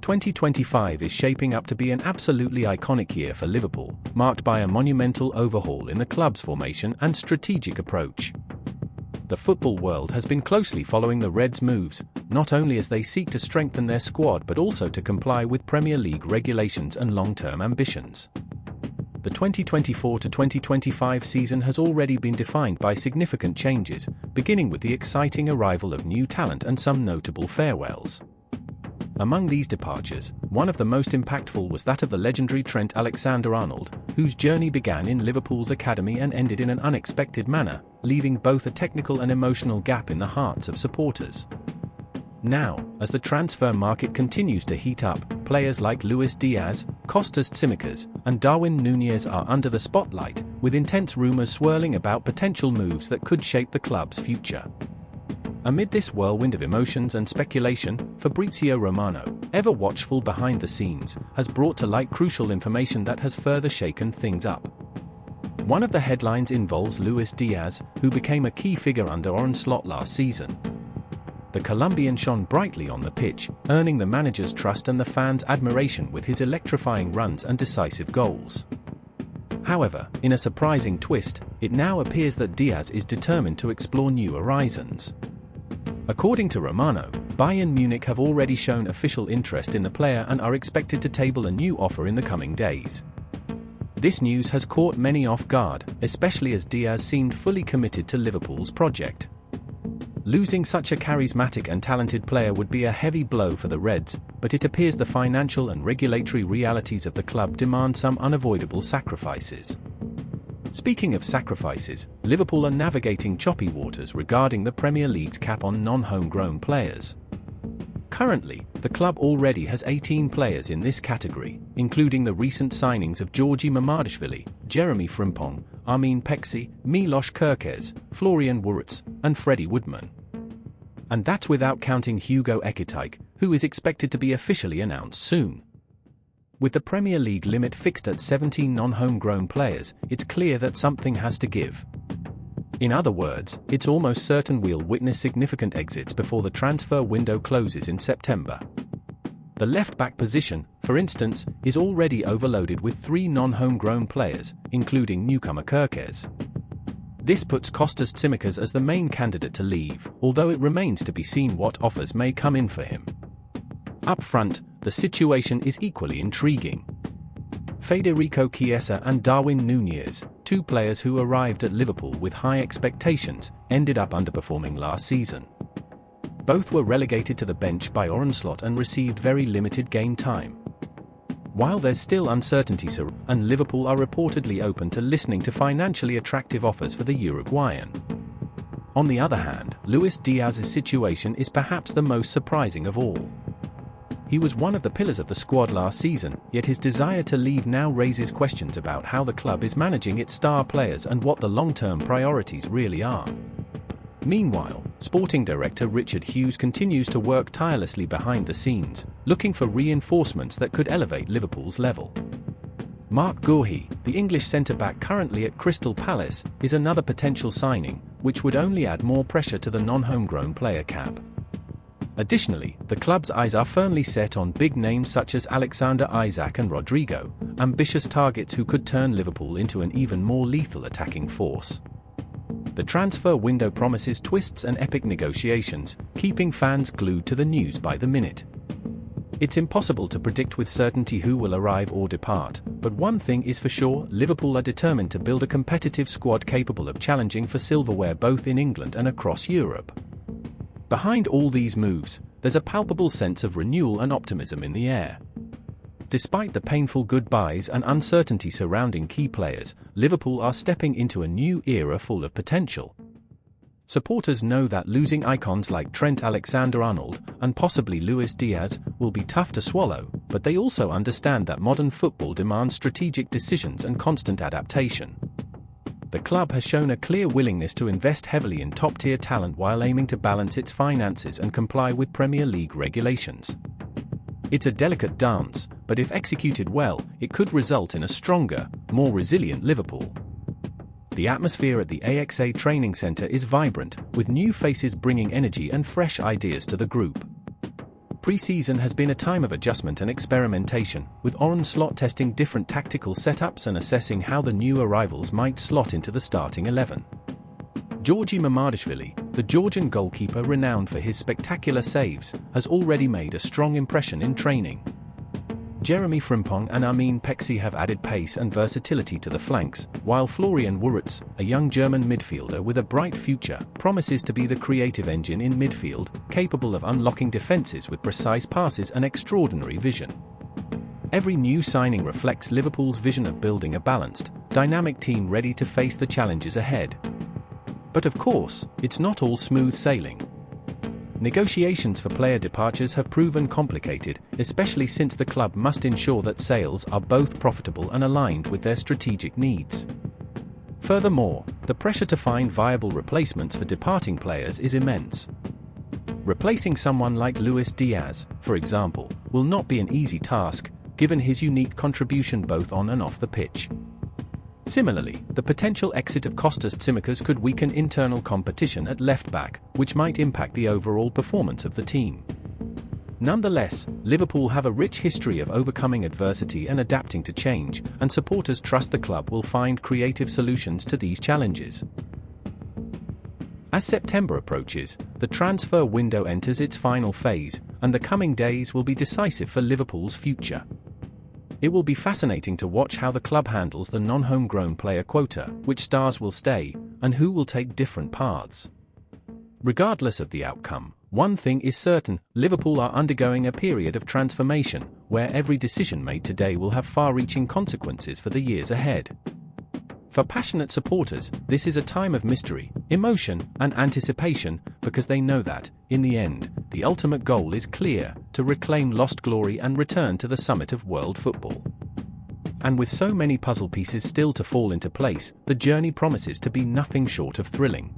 2025 is shaping up to be an absolutely iconic year for Liverpool, marked by a monumental overhaul in the club's formation and strategic approach. The football world has been closely following the Reds' moves, not only as they seek to strengthen their squad but also to comply with Premier League regulations and long-term ambitions. The 2024-2025 season has already been defined by significant changes, beginning with the exciting arrival of new talent and some notable farewells. Among these departures, one of the most impactful was that of the legendary Trent Alexander-Arnold, whose journey began in Liverpool's academy and ended in an unexpected manner, leaving both a technical and emotional gap in the hearts of supporters. Now, as the transfer market continues to heat up, players like Luis Diaz, Kostas Tsimikas, and Darwin Núñez are under the spotlight, with intense rumours swirling about potential moves that could shape the club's future. Amid this whirlwind of emotions and speculation, Fabrizio Romano, ever watchful behind the scenes, has brought to light crucial information that has further shaken things up. One of the headlines involves Luis Diaz, who became a key figure under Arne Slot last season. The Colombian shone brightly on the pitch, earning the manager's trust and the fans' admiration with his electrifying runs and decisive goals. However, in a surprising twist, it now appears that Diaz is determined to explore new horizons. According to Romano, Bayern Munich have already shown official interest in the player and are expected to table a new offer in the coming days. This news has caught many off guard, especially as Diaz seemed fully committed to Liverpool's project. Losing such a charismatic and talented player would be a heavy blow for the Reds, but it appears the financial and regulatory realities of the club demand some unavoidable sacrifices. Speaking of sacrifices, Liverpool are navigating choppy waters regarding the Premier League's cap on non-homegrown players. Currently, the club already has 18 players in this category, including the recent signings of Georgi Mamadashvili, Jeremy Frimpong, Armin Peksi, Milos Kerkez, Florian Wirtz, and Freddie Woodman. And that's without counting Hugo Ekitike, who is expected to be officially announced soon. With the Premier League limit fixed at 17 non-homegrown players, it's clear that something has to give. In other words, it's almost certain we'll witness significant exits before the transfer window closes in September. The left-back position, for instance, is already overloaded with 3 non-homegrown players, including newcomer Kerkez. This puts Kostas Tsimikas as the main candidate to leave, although it remains to be seen what offers may come in for him. Up front, the situation is equally intriguing. Federico Chiesa and Darwin Núñez, 2 players who arrived at Liverpool with high expectations, ended up underperforming last season. Both were relegated to the bench by Arne Slot and received very limited game time. While there's still uncertainty and Liverpool are reportedly open to listening to financially attractive offers for the Uruguayan. On the other hand, Luis Diaz's situation is perhaps the most surprising of all. He was one of the pillars of the squad last season, yet his desire to leave now raises questions about how the club is managing its star players and what the long-term priorities really are. Meanwhile, sporting director Richard Hughes continues to work tirelessly behind the scenes, looking for reinforcements that could elevate Liverpool's level. Mark Guehi, the English centre-back currently at Crystal Palace, is another potential signing, which would only add more pressure to the non-homegrown player cap. Additionally, the club's eyes are firmly set on big names such as Alexander Isak and Rodrigo, ambitious targets who could turn Liverpool into an even more lethal attacking force. The transfer window promises twists and epic negotiations, keeping fans glued to the news by the minute. It's impossible to predict with certainty who will arrive or depart, but one thing is for sure: Liverpool are determined to build a competitive squad capable of challenging for silverware both in England and across Europe. Behind all these moves, there's a palpable sense of renewal and optimism in the air. Despite the painful goodbyes and uncertainty surrounding key players, Liverpool are stepping into a new era full of potential. Supporters know that losing icons like Trent Alexander-Arnold and possibly Luis Diaz will be tough to swallow, but they also understand that modern football demands strategic decisions and constant adaptation. The club has shown a clear willingness to invest heavily in top-tier talent while aiming to balance its finances and comply with Premier League regulations. It's a delicate dance, but if executed well, it could result in a stronger, more resilient Liverpool. The atmosphere at the AXA training centre is vibrant, with new faces bringing energy and fresh ideas to the group. Pre-season has been a time of adjustment and experimentation, with Orange Slot testing different tactical setups and assessing how the new arrivals might slot into the starting 11. Georgi Mamadashvili, the Georgian goalkeeper renowned for his spectacular saves, has already made a strong impression in training. Jeremy Frimpong and Armin Peksi have added pace and versatility to the flanks, while Florian Wirtz, a young German midfielder with a bright future, promises to be the creative engine in midfield, capable of unlocking defences with precise passes and extraordinary vision. Every new signing reflects Liverpool's vision of building a balanced, dynamic team ready to face the challenges ahead. But of course, it's not all smooth sailing. Negotiations for player departures have proven complicated, especially since the club must ensure that sales are both profitable and aligned with their strategic needs. Furthermore, the pressure to find viable replacements for departing players is immense. Replacing someone like Luis Diaz, for example, will not be an easy task, given his unique contribution both on and off the pitch. Similarly, the potential exit of Kostas Tsimikas could weaken internal competition at left-back, which might impact the overall performance of the team. Nonetheless, Liverpool have a rich history of overcoming adversity and adapting to change, and supporters trust the club will find creative solutions to these challenges. As September approaches, the transfer window enters its final phase, and the coming days will be decisive for Liverpool's future. It will be fascinating to watch how the club handles the non-homegrown player quota, which stars will stay, and who will take different paths. Regardless of the outcome, one thing is certain: Liverpool are undergoing a period of transformation, where every decision made today will have far-reaching consequences for the years ahead. For passionate supporters, this is a time of mystery, emotion, and anticipation, because they know that, in the end, the ultimate goal is clear: to reclaim lost glory and return to the summit of world football. And with so many puzzle pieces still to fall into place, the journey promises to be nothing short of thrilling.